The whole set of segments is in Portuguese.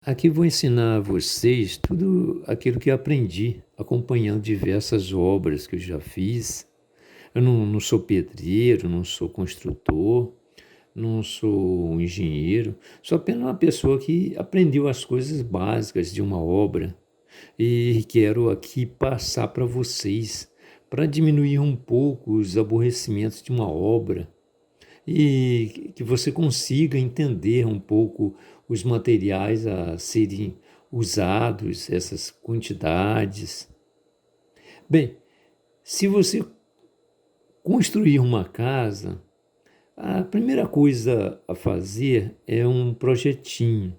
Aqui vou ensinar a vocês tudo aquilo que aprendi acompanhando diversas obras que eu já fiz. Eu não sou pedreiro, não sou construtor, não sou um engenheiro, sou apenas uma pessoa que aprendeu as coisas básicas de uma obra e quero aqui passar para vocês para diminuir um pouco os aborrecimentos de uma obra e que você consiga entender um pouco os materiais a serem usados, essas quantidades. Bem, se você construir uma casa, a primeira coisa a fazer é um projetinho.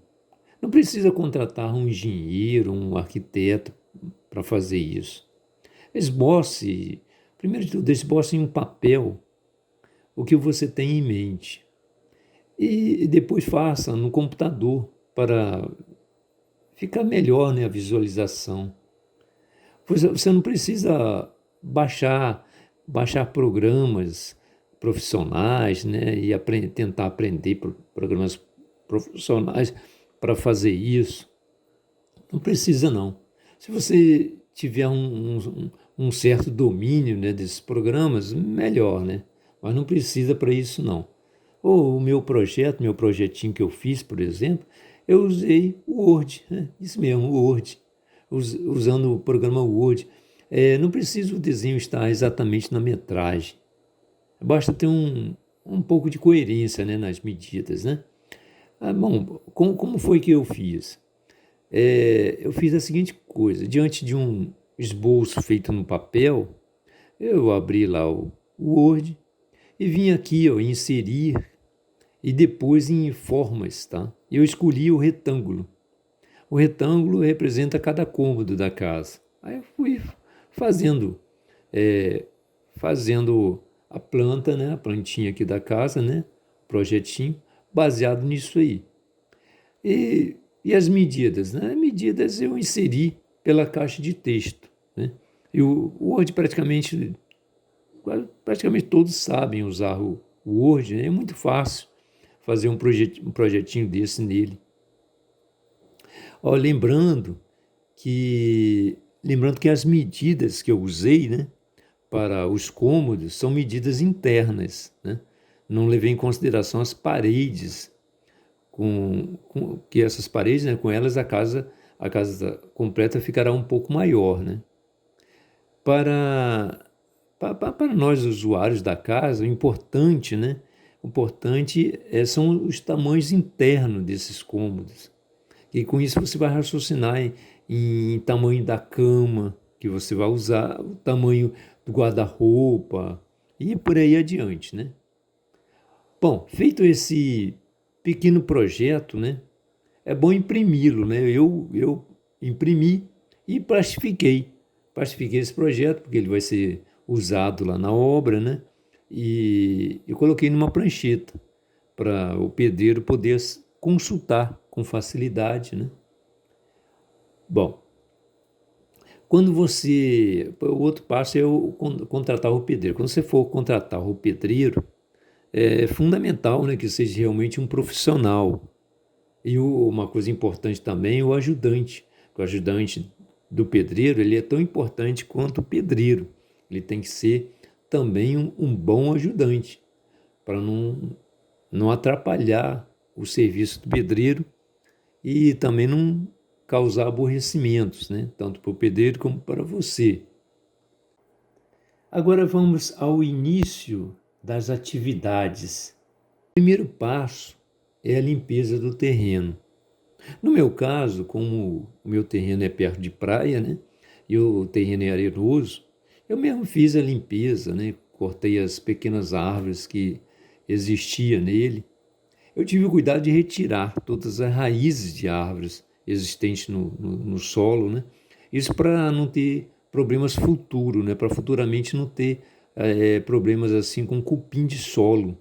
Não precisa contratar um engenheiro, um arquiteto para fazer isso. Esboce, primeiro de tudo, esboce em um papel o que você tem em mente. E depois faça no computador para ficar melhor, né, a visualização. Você não precisa baixar programas profissionais, né, e tentar aprender programas profissionais para fazer isso. Não precisa, não. Se você tiver um certo domínio, né, desses programas, melhor, né? Mas não precisa para isso, não. Ou o meu projetinho que eu fiz, por exemplo, eu usei o Word, né? Isso mesmo, o Word, usando o programa Word. Não precisa o desenho estar exatamente na metragem. Basta ter um pouco de coerência, né, nas medidas, né? Bom, como foi que eu fiz? Eu fiz a seguinte coisa: diante de um esboço feito no papel, eu abri lá o Word e vim aqui, ó, inserir e depois em formas, tá? Eu escolhi o retângulo. O retângulo representa cada cômodo da casa. Aí eu fui fazendo, é, fazendo a planta, né? A plantinha aqui da casa, né? Projetinho, baseado nisso aí. E as medidas, né? Medidas eu inseri pela caixa de texto, né? E o Word praticamente todos sabem usar o Word, né? É muito fácil fazer um projetinho desse nele. Ó, lembrando que as medidas que eu usei, né, para os cômodos são medidas internas, né? Não levei em consideração as paredes, que essas paredes, né, com elas a casa completa ficará um pouco maior, né? Para, para nós usuários da casa, o importante, né? O importante são os tamanhos internos desses cômodos. E com isso você vai raciocinar em tamanho da cama que você vai usar, o tamanho do guarda-roupa e por aí adiante, né? Bom, feito esse pequeno projeto, né? É bom imprimi-lo, né? Eu imprimi e plastifiquei. Plastifiquei esse projeto porque ele vai ser usado lá na obra, né? E eu coloquei numa prancheta para o pedreiro poder consultar com facilidade, né? Bom, o outro passo é contratar o pedreiro. Quando você for contratar o pedreiro, é fundamental, né, que seja realmente um profissional. E uma coisa importante também, o ajudante. O ajudante do pedreiro, ele é tão importante quanto o pedreiro. Ele tem que ser também um bom ajudante, para não atrapalhar o serviço do pedreiro e também não causar aborrecimentos, né? Tanto para o pedreiro como para você. Agora vamos ao início das atividades. O primeiro passo é a limpeza do terreno. No meu caso, como o meu terreno é perto de praia, né? E o terreno é arenoso, eu mesmo fiz a limpeza, né? Cortei as pequenas árvores que existiam nele. Eu tive o cuidado de retirar todas as raízes de árvores existentes no solo, né? Isso para não ter problemas futuros, né? Para futuramente não ter problemas assim com cupim de solo,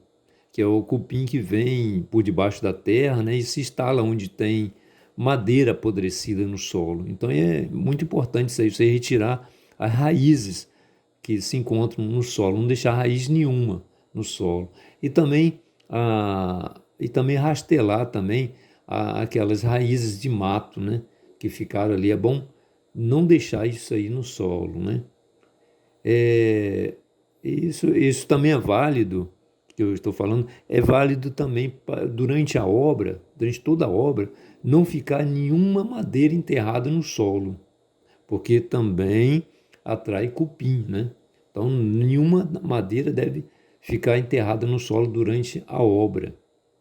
que é o cupim que vem por debaixo da terra, né? E se instala onde tem madeira apodrecida no solo. Então é muito importante isso aí, você retirar as raízes que se encontram no solo, não deixar raiz nenhuma no solo. E também rastelar também aquelas raízes de mato, né, que ficaram ali. É bom não deixar isso aí no solo, né? É, isso também é válido, que eu estou falando, é válido também durante a obra, durante toda a obra, não ficar nenhuma madeira enterrada no solo, porque também atrai cupim, né? Então, nenhuma madeira deve ficar enterrada no solo durante a obra.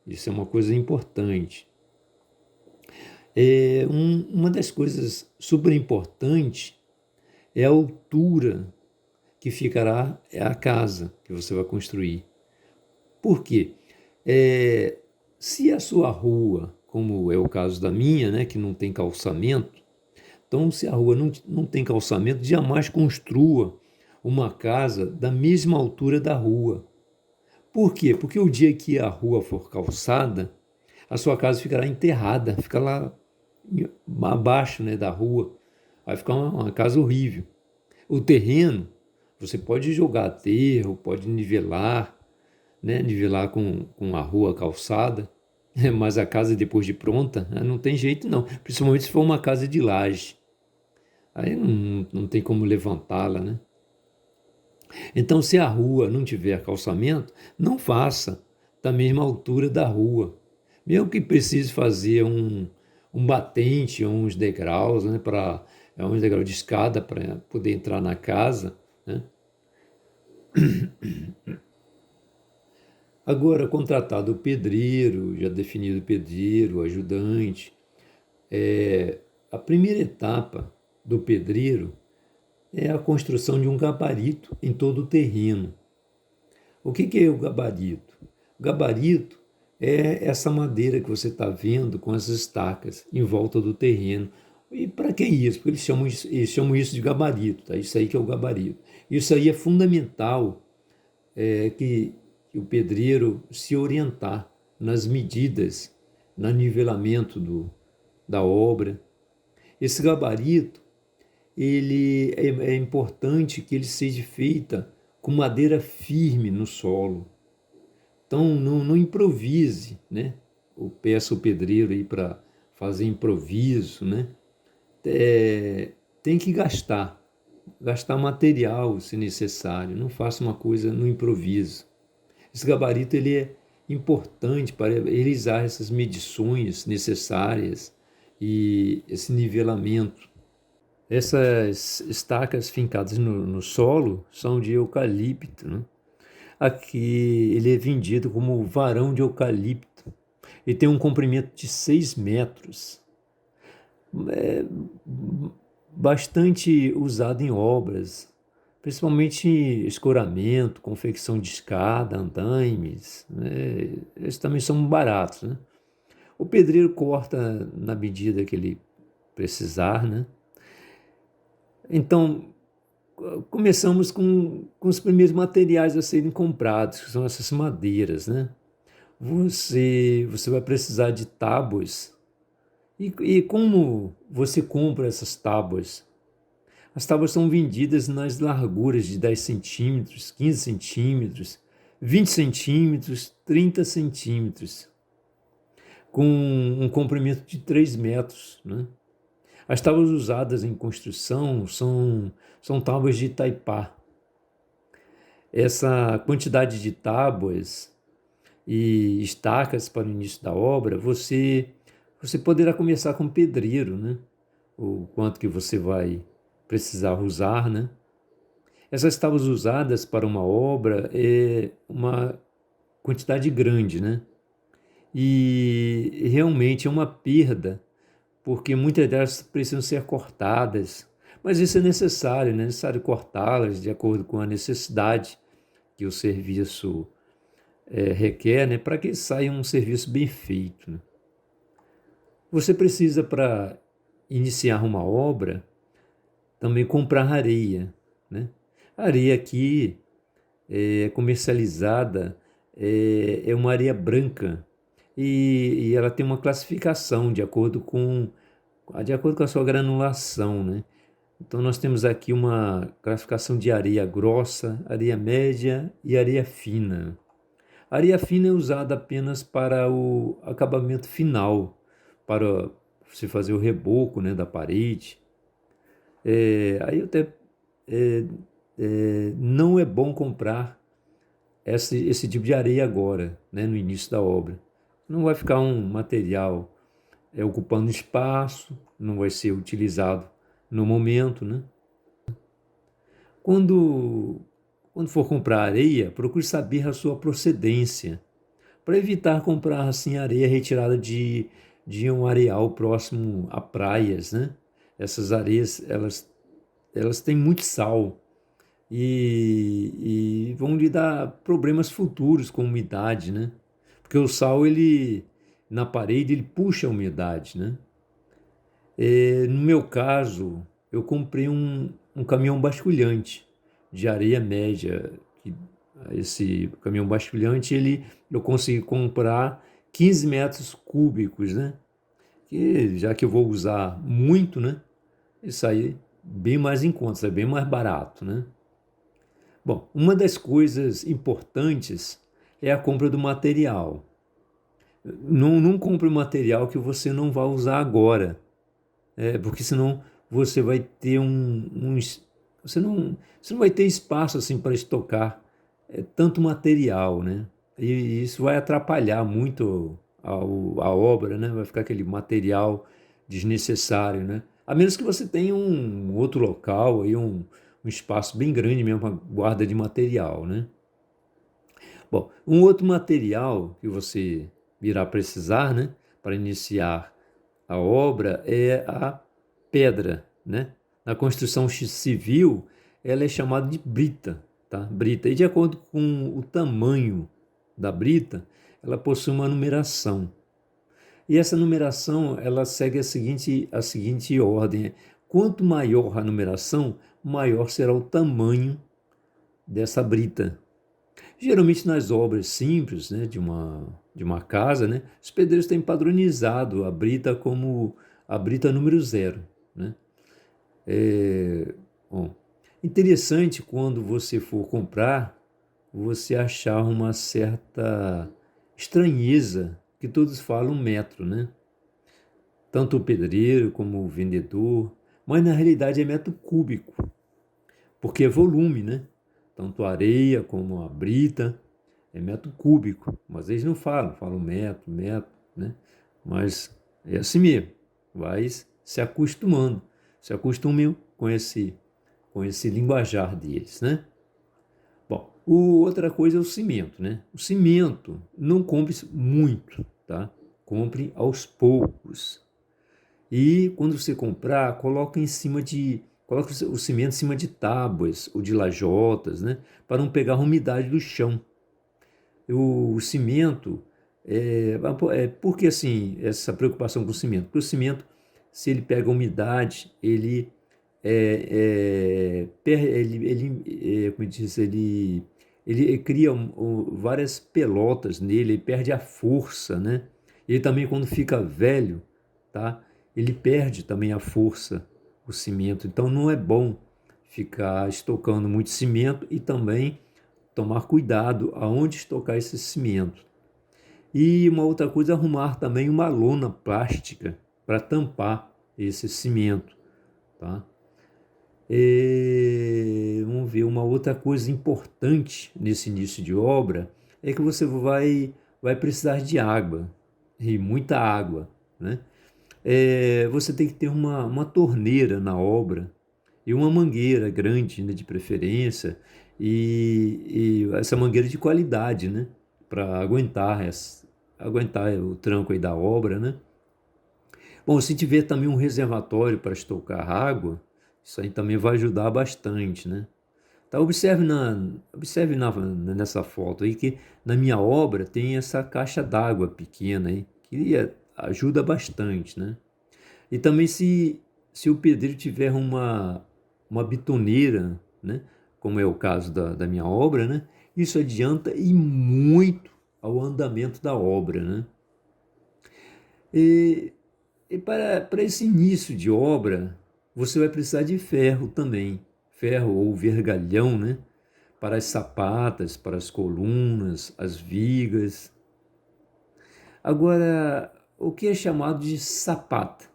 Isso é uma coisa importante. Uma das coisas super importantes é a altura que ficará a casa que você vai construir. Por quê? Se a sua rua, como é o caso da minha, né, que não tem calçamento, então se a rua não tem calçamento, jamais construa uma casa da mesma altura da rua. Por quê? Porque o dia que a rua for calçada, a sua casa ficará enterrada, fica lá abaixo, né, da rua. Vai ficar uma casa horrível. O terreno, você pode jogar aterro, pode nivelar, né, nivelar com a rua calçada, mas a casa depois de pronta, não tem jeito não, principalmente se for uma casa de laje. Aí não tem como levantá-la, né? Então, se a rua não tiver calçamento, não faça da mesma altura da rua. Mesmo que precise fazer um batente, uns degraus, né, uns degraus de escada para poder entrar na casa, né? Agora, contratado o pedreiro, já definido o pedreiro, o ajudante, a primeira etapa do pedreiro é a construção de um gabarito em todo o terreno. O que é o gabarito? O gabarito é essa madeira que você está vendo com as estacas em volta do terreno. E para que isso? Porque eles chamam isso de gabarito, tá? Isso aí que é o gabarito. Isso aí é fundamental, que o pedreiro se orientar nas medidas, no nivelamento da obra. Esse gabarito, ele é importante que ele seja feito com madeira firme no solo. Então, não improvise, né? Ou peça o pedreiro aí para fazer improviso, né? Tem que gastar material se necessário. Não faça uma coisa no improviso. Esse gabarito ele é importante para realizar essas medições necessárias e esse nivelamento. Essas estacas fincadas no solo são de eucalipto, né? Aqui ele é vendido como varão de eucalipto e tem um comprimento de 6 metros. É bastante usado em obras, principalmente escoramento, confecção de escada, andaimes, né? Esses também são baratos, né? O pedreiro corta na medida que ele precisar, né? Então, começamos com os primeiros materiais a serem comprados, que são essas madeiras, né? Você vai precisar de tábuas. E como você compra essas tábuas? As tábuas são vendidas nas larguras de 10 centímetros, 15 centímetros, 20 centímetros, 30 centímetros, com um comprimento de 3 metros, né? As tábuas usadas em construção são tábuas de Taipá. Essa quantidade de tábuas e estacas para o início da obra, você poderá começar com pedreiro, né? O quanto que você vai precisar usar, né? Essas tábuas usadas para uma obra é uma quantidade grande, né? E realmente é uma perda, porque muitas delas precisam ser cortadas. Mas isso é necessário, né? É necessário cortá-las de acordo com a necessidade que o serviço requer, né? Para que saia um serviço bem feito, né? Você precisa, para iniciar uma obra, também comprar areia, né? A areia aqui é comercializada, é uma areia branca e ela tem uma classificação de acordo com a sua granulação, né? Então nós temos aqui uma classificação de areia grossa, areia média e areia fina. A areia fina é usada apenas para o acabamento final, para você fazer o reboco, né, da parede. Aí até não é bom comprar esse tipo de areia agora, né, no início da obra. Não vai ficar um material ocupando espaço, não vai ser utilizado no momento, né? Quando, quando for comprar areia, procure saber a sua procedência, para evitar comprar assim areia retirada de um areal próximo a praias, né? Essas areias, elas têm muito sal e vão lhe dar problemas futuros com umidade, né? Porque o sal, ele, na parede, ele puxa a umidade, né? No meu caso, eu comprei um caminhão basculhante de areia média. Esse caminhão basculhante, eu consegui comprar 15 metros cúbicos, né? Que, já que eu vou usar muito, né? Isso aí bem mais em conta, é bem mais barato, né? Bom, uma das coisas importantes é a compra do material. Não compre o material que você não vai usar agora, porque senão você vai ter você não vai ter espaço assim para estocar tanto material, né? E isso vai atrapalhar muito a obra, né? Vai ficar aquele material desnecessário, né? A menos que você tenha um outro local, aí um espaço bem grande mesmo para guarda de material, né? Bom, um outro material que você irá precisar, né, para iniciar a obra é a pedra, né? Na construção civil, ela é chamada de brita, tá? Brita. E de acordo com o tamanho da brita, ela possui uma numeração. E essa numeração, ela segue a seguinte ordem. Quanto maior a numeração, maior será o tamanho dessa brita. Geralmente nas obras simples, né, de uma casa, né, os pedreiros têm padronizado a brita como a brita número zero, né? Bom, interessante quando você for comprar, você achar uma certa estranheza que todos falam metro, né? Tanto o pedreiro como o vendedor, mas na realidade é metro cúbico, porque é volume, né? Tanto a areia como a brita é metro cúbico, mas eles não falam metro, né? Mas é assim mesmo, vai se acostumando, se acostumem com esse linguajar deles, né? Bom, outra coisa é o cimento, né? O cimento não compre muito, tá? Compre aos poucos. E quando você comprar, coloque o cimento em cima de tábuas ou de lajotas, né? Para não pegar a umidade do chão. O cimento, por que assim, essa preocupação com o cimento? Porque o cimento, se ele pega a umidade, como diz, ele cria várias pelotas nele, ele perde a força, né? Ele também, quando fica velho, tá? Ele perde também a força, o cimento. Então não é bom ficar estocando muito cimento e também tomar cuidado aonde estocar esse cimento. E uma outra coisa é arrumar também uma lona plástica para tampar esse cimento, tá? Vamos ver, uma outra coisa importante nesse início de obra é que você vai precisar de água, e muita água, né? Você tem que ter uma torneira na obra e uma mangueira grande, né, de preferência, e essa mangueira de qualidade, né, para aguentar o tranco aí da obra, né? Bom, se tiver também um reservatório para estocar água, isso aí também vai ajudar bastante, né? Tá, nessa foto aí que na minha obra tem essa caixa d'água pequena aí, que ajuda bastante, né? E também se o pedreiro tiver uma bitoneira, né? Como é o caso da minha obra, né? Isso adianta e muito ao andamento da obra, né? E, e para esse início de obra, você vai precisar de ferro também, ferro ou vergalhão, né? Para as sapatas, para as colunas, as vigas. Agora, o que é chamado de sapata,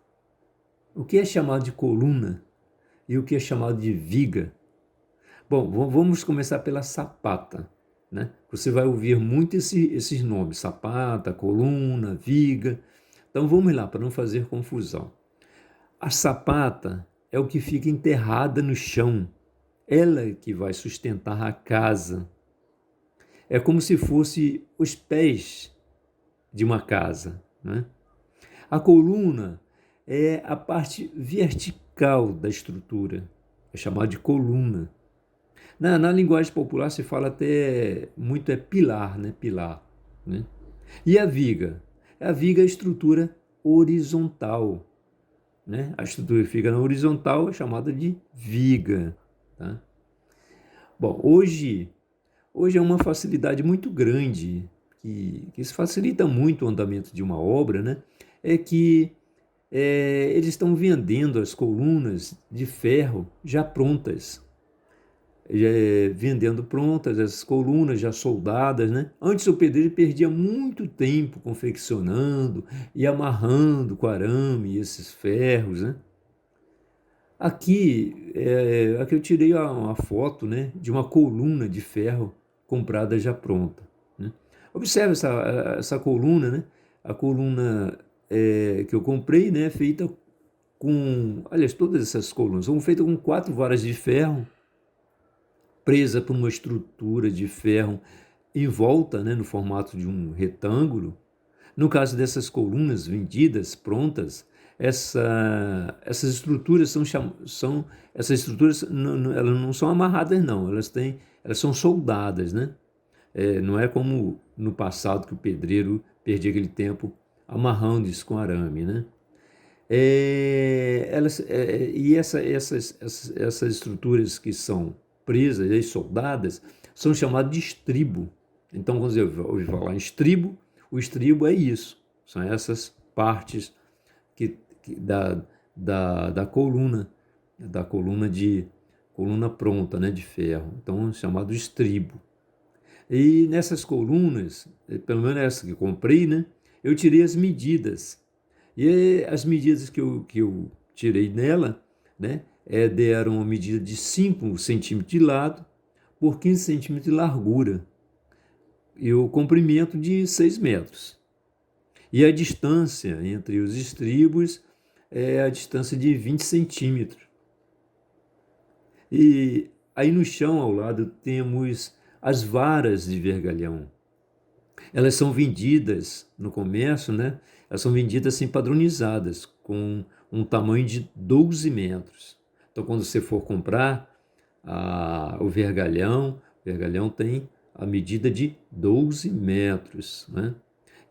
o que é chamado de coluna e o que é chamado de viga. Bom, vamos começar pela sapata, né? Você vai ouvir muito esses nomes, sapata, coluna, viga. Então vamos lá, para não fazer confusão. A sapata é o que fica enterrada no chão. Ela é que vai sustentar a casa. É como se fosse os pés de uma casa, né? A coluna é a parte vertical da estrutura, é chamada de coluna. Na linguagem popular se fala até muito pilar, né? Pilar, né? E a viga? A viga é a estrutura horizontal, né? A estrutura que fica na horizontal é chamada de viga, tá? Bom, hoje é uma facilidade muito grande, que isso facilita muito o andamento de uma obra, né? É que eles estão vendendo as colunas de ferro já prontas, vendendo prontas as colunas já soldadas, né? Antes o pedreiro perdia muito tempo confeccionando e amarrando com arame esses ferros, né? Aqui eu tirei uma foto, né, de uma coluna de ferro comprada já pronta, né? Observe essa coluna, né? A coluna que eu comprei, né, feita aliás, todas essas colunas são feitas com 4 varas de ferro, presa por uma estrutura de ferro em volta, né, no formato de um retângulo. No caso dessas colunas vendidas, prontas, essas estruturas essas estruturas elas não são amarradas, não, elas são soldadas, né? Não é como no passado que o pedreiro perdia aquele tempo amarrando isso com arame, né? Essas estruturas que são presas e soldadas são chamadas de estribo. Então, quando você ouve falar em estribo, o estribo é isso, são essas partes da coluna, coluna pronta, né, de ferro. Então, é chamado estribo. E nessas colunas, pelo menos essa que eu comprei, né, eu tirei as medidas. E as medidas que eu tirei nela, né, deram uma medida de 5 centímetros de lado por 15 centímetros de largura e o comprimento de 6 metros. E a distância entre os estribos é a distância de 20 centímetros. E aí no chão ao lado temos as varas de vergalhão. Elas são vendidas no comércio, né? Elas são vendidas assim padronizadas, com um tamanho de 12 metros. Então, quando você for comprar o vergalhão tem a medida de 12 metros, né?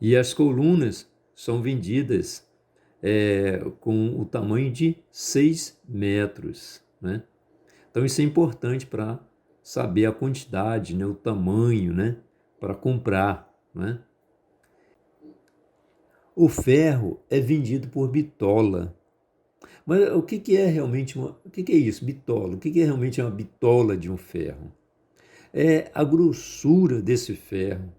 E as colunas são vendidas com o tamanho de 6 metros, né? Então, isso é importante para saber a quantidade, né? O tamanho, né? Para comprar, né? O ferro é vendido por bitola. Mas o que é realmente o que é isso, bitola? O que é realmente uma bitola de um ferro? É a grossura desse ferro.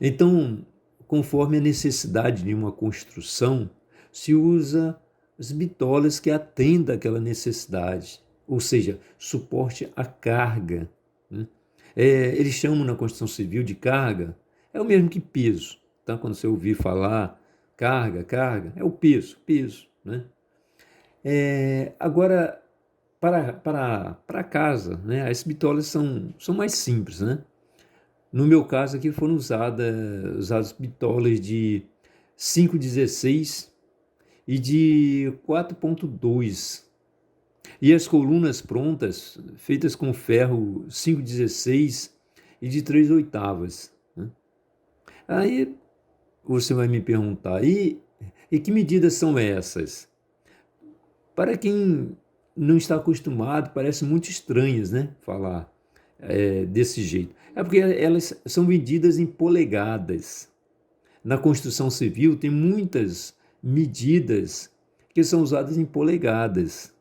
Então, conforme a necessidade de uma construção, se usa as bitolas que atendam àquela necessidade, ou seja, suporte à carga, né? Eles chamam na construção civil de carga, é o mesmo que peso. Tá? Quando você ouvir falar carga, é o peso, né? Agora, para casa, né, as bitolas são mais simples, né? No meu caso aqui foram usadas bitolas de 5,16 e de 4,2. E as colunas prontas, feitas com ferro 5,16 e de 3/8. Né? Aí você vai me perguntar, e que medidas são essas? Para quem não está acostumado, parece muito estranhas, né? Falar desse jeito. É porque elas são medidas em polegadas. Na construção civil tem muitas medidas que são usadas em polegadas.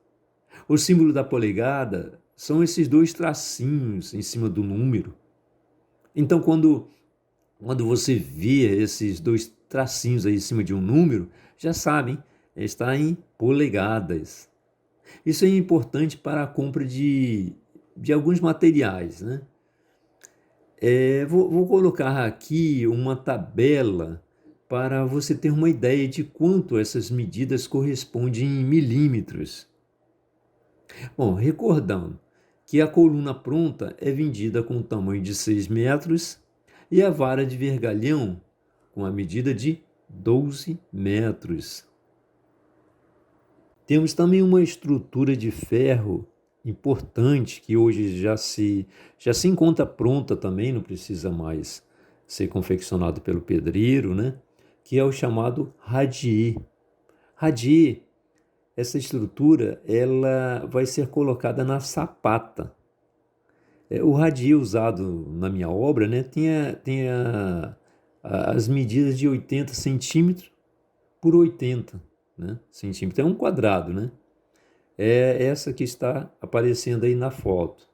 O símbolo da polegada são esses 2 tracinhos em cima do número. Então, quando você vê esses tracinhos aí em cima de um número, já sabem, está em polegadas. Isso é importante para a compra de alguns materiais, né? Vou colocar aqui uma tabela para você ter uma ideia de quanto essas medidas correspondem em milímetros. Bom, recordando que a coluna pronta é vendida com o tamanho de 6 metros e a vara de vergalhão com a medida de 12 metros. Temos também uma estrutura de ferro importante que hoje já se encontra pronta também, não precisa mais ser confeccionado pelo pedreiro, né? Que é o chamado radier. Radier, essa estrutura, ela vai ser colocada na sapata. O radier usado na minha obra, né, tem as medidas de 80 centímetros por 80, né, centímetros. É um quadrado, né? É essa que está aparecendo aí na foto.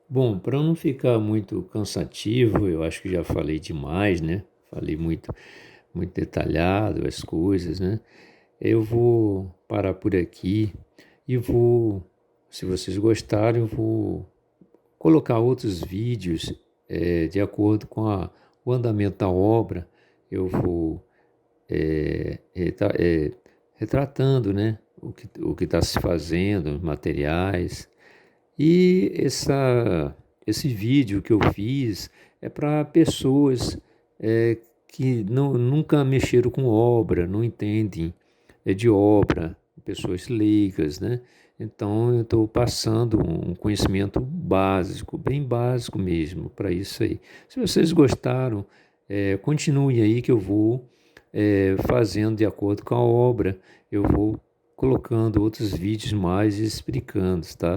Bom, para não ficar muito cansativo, eu acho que já falei demais, né? Falei muito detalhado as coisas, né? Eu vou parar por aqui e se vocês gostarem, eu vou colocar outros vídeos de acordo com o andamento da obra. Eu vou retratando, né, o que está se fazendo, os materiais. E esse vídeo que eu fiz é para pessoas que nunca mexeram com obra, não entendem de obra, pessoas leigas, né? Então eu estou passando um conhecimento básico, bem básico mesmo, para isso aí. Se vocês gostaram, continue aí que eu vou fazendo de acordo com a obra, eu vou colocando outros vídeos mais explicando, tá?